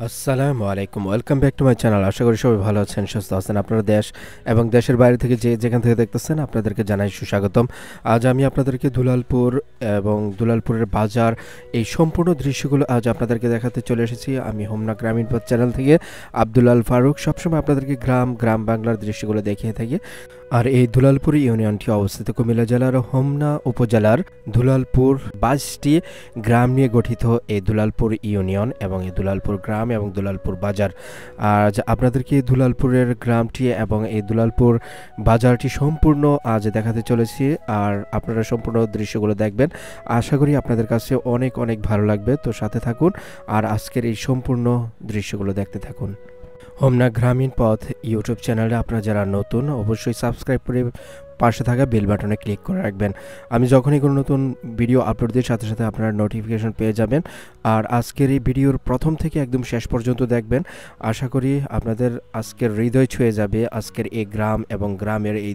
আসসালামু আলাইকুম, welcome back to my channel. আশা করি সবাই ভালো আছেন, সুস্থ আছেন। আপনারা দেশ এবং দেশের বাইরে থেকে যেখান থেকে দেখতেছেন আপনাদেরকে জানাই সুস্বাগতম। আজ আমি আপনাদেরকে দুলালপুর এবং দুলালপুরের বাজার এই সম্পূর্ণ দৃশ্যগুলো আজ আপনাদেরকে দেখাতে চলে এসেছি। আমি হোমনা গ্রামীণ পথ চ্যানেল থেকে আব্দুল আল ফারুক। সবসময় আপনাদেরকে গ্রাম বাংলার দৃশ্যগুলো দেখিয়ে থাকি। আর এই দুলালপুর ইউনিয়নটি অবস্থিত কুমিল্লা জেলার হোমনা উপজেলার দুলালপুর 22টি গ্রাম নিয়ে গঠিত এই দুলালপুর ইউনিয়ন এবং এই দুলালপুর গ্রাম এবং দুলালপুর বাজার। আজ আপনাদেরকে দুলালপুরের গ্রামটি এবং এই দুলালপুর বাজারটি সম্পূর্ণ আজ দেখাতে চলেছি। আর আপনারা সম্পূর্ণ দৃশ্যগুলো দেখবেন, আশা করি আপনাদের কাছে অনেক অনেক ভালো লাগবে। তো সাথে থাকুন আর আজকের এই সম্পূর্ণ দৃশ্যগুলো দেখতে থাকুন। হোমনা গ্রামীণ পথ ইউটিউব চ্যানেলে আপনারা যারা নতুন অবশ্যই সাবস্ক্রাইব করে পাশে থাকা বেল বাটনে ক্লিক করে রাখবেন। আমি যখনই কোনো নতুন ভিডিও আপলোড দিই সাথে সাথে আপনারা নোটিফিকেশন পেয়ে যাবেন। আর আজকের এই ভিডিওর প্রথম থেকে একদম শেষ পর্যন্ত দেখবেন। আশা করি আপনাদের আজকের হৃদয় ছুঁয়ে যাবে আজকের এই গ্রাম এবং গ্রামের এই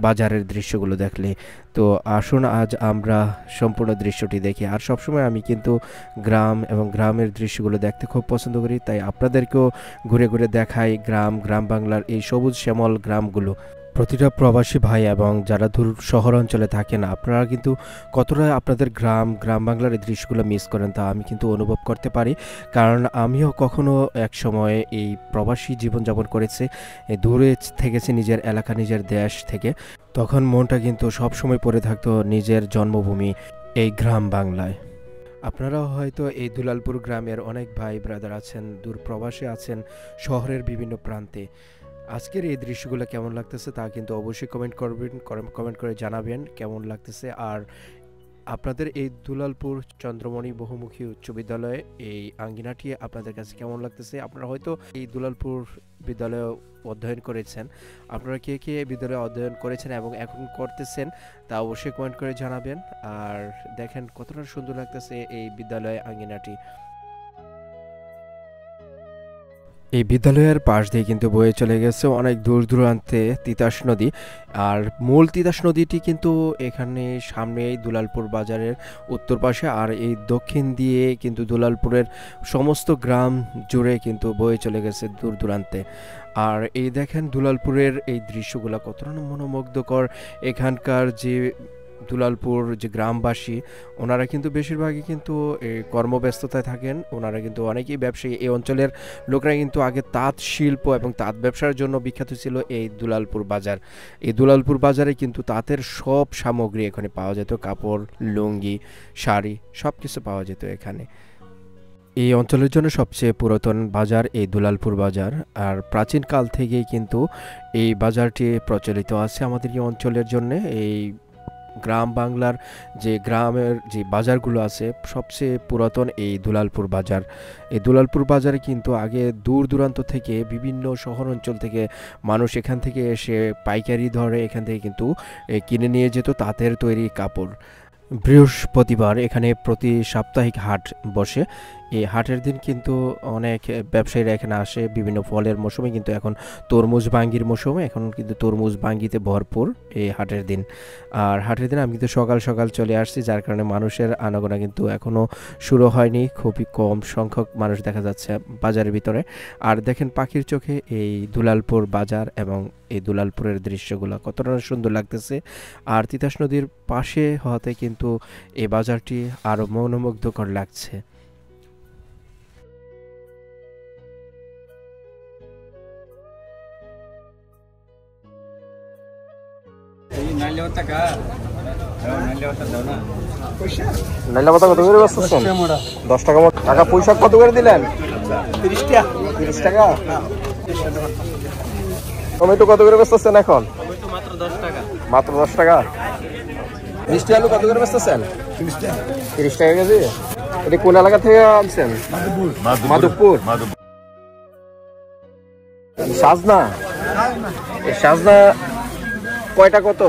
বাজারের দৃশ্যগুলো দেখলে। তো আসুন আজ আমরা সম্পূর্ণ দৃশ্যটি দেখি। আর সবসময় আমি কিন্তু গ্রাম এবং গ্রামের দৃশ্যগুলো দেখতে খুব পছন্দ করি, তাই আপনাদেরকেও ঘুরে ঘুরে দেখাই গ্রাম বাংলার এই সবুজ শ্যামল গ্রামগুলো। প্রতিটা প্রবাসী ভাই এবং যারা দূর শহর অঞ্চলে থাকেন, আপনারা কিন্তু কতটা আপনাদের গ্রাম বাংলার এই দৃশ্যগুলো মিস করেন তা আমি কিন্তু অনুভব করতে পারি। কারণ আমিও কখনো এক সময় এই প্রবাসী জীবনযাপন করেছি, দূরে থেকেছি নিজের এলাকা নিজের দেশ থেকে। তখন মনটা কিন্তু সবসময় পড়ে থাকতো নিজের জন্মভূমি এই গ্রাম বাংলায়। আপনারাও হয়তো এই দুলালপুর গ্রামের অনেক ভাই ব্রাদার আছেন, দূর প্রবাসী আছেন শহরের বিভিন্ন প্রান্তে। আজকের এই দৃশ্যগুলো কেমন লাগতেছে তা কিন্তু অবশ্যই কমেন্ট করে জানাবেন কেমন লাগতেছে। আর আপনাদের এই দুলালপুর চন্দ্রমণি বহুমুখী উচ্চ বিদ্যালয়ে এই আঙ্গিনাটি আপনাদের কাছে কেমন লাগতেছে? আপনারা হয়তো এই দুলালপুর বিদ্যালয়ে অধ্যয়ন করেছেন। আপনারা কে কে বিদ্যালয়ে অধ্যয়ন করেছেন এবং এখন করতেছেন তা অবশ্যই কমেন্ট করে জানাবেন। আর দেখেন কতটা সুন্দর লাগতেছে এই বিদ্যালয় আঙ্গিনাটি। এই বিদ্যালয়ের পাশ দিয়ে কিন্তু বয়ে চলে গেছে অনেক দূর দূরান্তে তিতাস নদী। আর মূল তিতাস নদীটি কিন্তু এখানে সামনেই দুলালপুর বাজারের উত্তর পাশে, আর এই দক্ষিণ দিয়ে কিন্তু দুলালপুরের সমস্ত গ্রাম জুড়ে কিন্তু বয়ে চলে গেছে দূর দূরান্তে। আর এই দেখেন দুলালপুরের এই দৃশ্যগুলো কতটা মনোমুগ্ধকর। এখানকার যে দুলালপুর যে গ্রামবাসী, ওনারা কিন্তু বেশিরভাগই কিন্তু কর্মব্যস্ততায় থাকেন। ওনারা কিন্তু অনেকেই ব্যবসায়ী। এই অঞ্চলের লোকরা কিন্তু আগে তাঁত শিল্প এবং তাঁত ব্যবসার জন্য বিখ্যাত ছিল এই দুলালপুর বাজার। এই দুলালপুর বাজারে কিন্তু তাঁতের সব সামগ্রী এখানে পাওয়া যেত, কাপড়, লুঙ্গি, শাড়ি সব কিছু পাওয়া যেত এখানে। এই অঞ্চলের জন্য সবচেয়ে পুরাতন বাজার এই দুলালপুর বাজার। আর প্রাচীনকাল থেকেই কিন্তু এই বাজারটি প্রচলিত আছে আমাদের এই অঞ্চলের জন্য। এই গ্রাম বাংলার যে গ্রামের যে বাজারগুলো আছে সবচেয়ে পুরাতন এই দুলালপুর বাজার। এই দুলালপুর বাজারে কিন্তু আগে দূর দূরান্ত থেকে বিভিন্ন শহর অঞ্চল থেকে মানুষ এখান থেকে এসে পাইকারি ধরে এখান থেকে কিন্তু কিনে নিয়ে যেত তাঁতের তৈরি কাপড়। বৃহস্পতিবার এখানে প্রতি সাপ্তাহিক হাট বসে। এই হাটের দিন কিন্তু অনেক ব্যবসায়ীরা এখানে আসে বিভিন্ন ফলের মৌসুমে, কিন্তু এখন তরমুজ বাঙ্গির মৌসুমে, এখন কিন্তু তরমুজ বাঙ্গিতে ভরপুর এই হাটের দিন। আর হাটের দিন আমি কিন্তু সকাল সকাল চলে আসছি, যার কারণে মানুষের আনাগোনা কিন্তু এখনও শুরু হয়নি। খুবই কম সংখ্যক মানুষ দেখা যাচ্ছে বাজারের ভিতরে। আর দেখেন পাখির চোখে এই দুলালপুর বাজার এবং এই দুলালপুরের দৃশ্যগুলো কতটা সুন্দর লাগতেছে। আর তিতাস নদীর পাশে হতে কিন্তু এই বাজারটি আরও মনোমুগ্ধকর লাগছে। নাইলা পাতা কত করে বেচতেছেন? 10 টাকা মতো। টাকা পয়সা কত করে দিলেন? 30 টাকা। 30 টাকা। টমেটো কত করে বেচতেছেন এখন? টমেটো মাত্র 10 টাকা। মাত্র 10 টাকা। মিষ্টি আলু কত করে বেচতেছেন? 30 টাকা। 30 টাকা কেজি। এটা কোন এলাকা থেকে আনছেন? মাধবপুর। সাজনা। সাজনা কয়টা কত?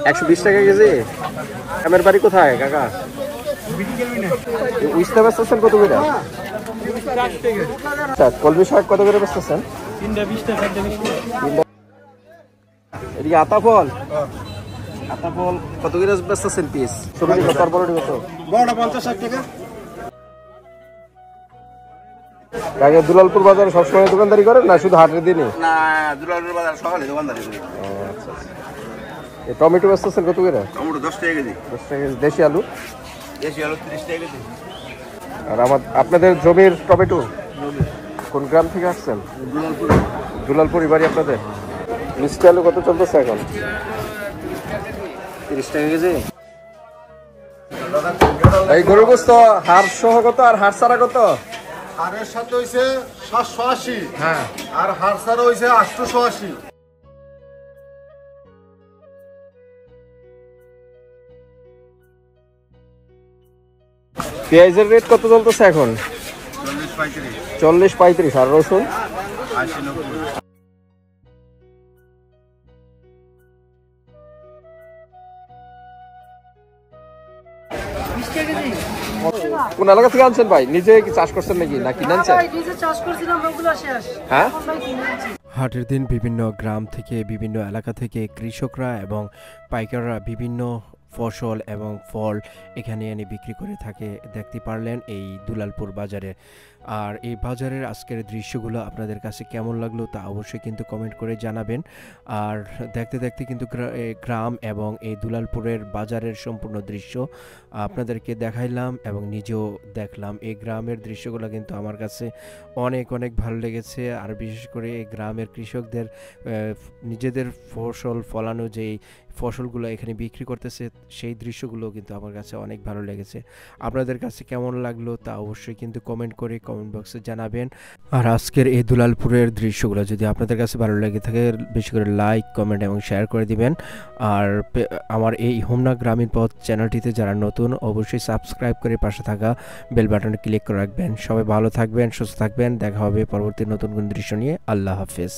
120 টাকা কেজি। আমার বাড়ি কোথায় কাকা? উইস্তা বেচতেছেন কত করে? আচ্ছা, কলমি শাক কত করে বেচতেছেন? 320 টাকা। এদিকে আতা ফল কত করে বেচতেছেন পিস? ছোট কত বড় কত? বড়টা 50 60 টাকা। আগে দুলালপুর বাজারে সবসময় দোকানদারি করেন না শুধু হাটের দিনই? না, দুলালপুর বাজার সকালে দোকানদারি করি। আচ্ছা আচ্ছা। এই টমেটো বেচতেছেন কত করে? টমেটো 10 টাকা কেজি। 10 টাকা কেজি। দেশি আলু? দেশি আলু 30 টাকা কেজি। আর আপনাদের জমির টমেটো কোন গ্রাম থেকে আসছেন? দুলালপুর। দুলালপুরই বাড়ি আপনাদের? মিষ্টি আলু কত চলতেছে এখন? 30 টাকা কেজি। এই গরুর গোস্ত হাড় সহ কত আর হাড় ছাড়া কত? হাড়ের সাথে হইছে 780, হ্যাঁ। আর হাড় ছাড়া হইছে 880। পেঁয়াজের রেট কত চলতেছে এখন? 40-35। আর রসুন? 80-90। কোন এলাকা থেকে আনছেন ভাই? নিজে কি চাষ করছেন নাকি না কিনে আনছেন? হ্যাঁ। হাটের দিন বিভিন্ন গ্রাম থেকে বিভিন্ন এলাকা থেকে কৃষকরা এবং পাইকাররা বিভিন্ন ফসল এবং ফল এখানে এনে বিক্রি করে থাকে, দেখতে পারলেন এই দুলালপুর বাজারে। আর এই বাজারের আজকের দৃশ্যগুলো আপনাদের কাছে কেমন লাগলো তা অবশ্যই কিন্তু কমেন্ট করে জানাবেন। আর দেখতে দেখতে কিন্তু গ্রাম এবং এই দুলালপুরের বাজারের সম্পূর্ণ দৃশ্য আপনাদেরকে দেখাইলাম এবং নিজেও দেখলাম। এই গ্রামের দৃশ্যগুলো কিন্তু আমার কাছে অনেক অনেক ভালো লেগেছে। আর বিশেষ করে এই গ্রামের কৃষকদের নিজেদের ফসল ফলানো যেই ফসলগুলো এখানে বিক্রি করতেছে সেই দৃশ্যগুলো কিন্তু আমার কাছে অনেক ভালো লেগেছে। আপনাদের কাছে কেমন লাগলো তা অবশ্যই কিন্তু কমেন্ট করে কমেন্ট বক্সে জানাবেন। আর আজকের এই দুলালপুরের দৃশ্যগুলো যদি আপনাদের কাছে ভালো লেগে থাকে বেশি করে লাইক কমেন্ট এবং শেয়ার করে দিবেন। আর আমার এই হোমনা গ্রামীণ পথ চ্যানেলটিতে যারা নতুন অবশ্যই সাবস্ক্রাইব করে পাশে থাকা বেল বাটনে ক্লিক করে রাখবেন। সবাই ভালো থাকবেন, সুস্থ থাকবেন। দেখা হবে পরবর্তী নতুন কোন দৃশ্য নিয়ে। আল্লাহ হাফেজ।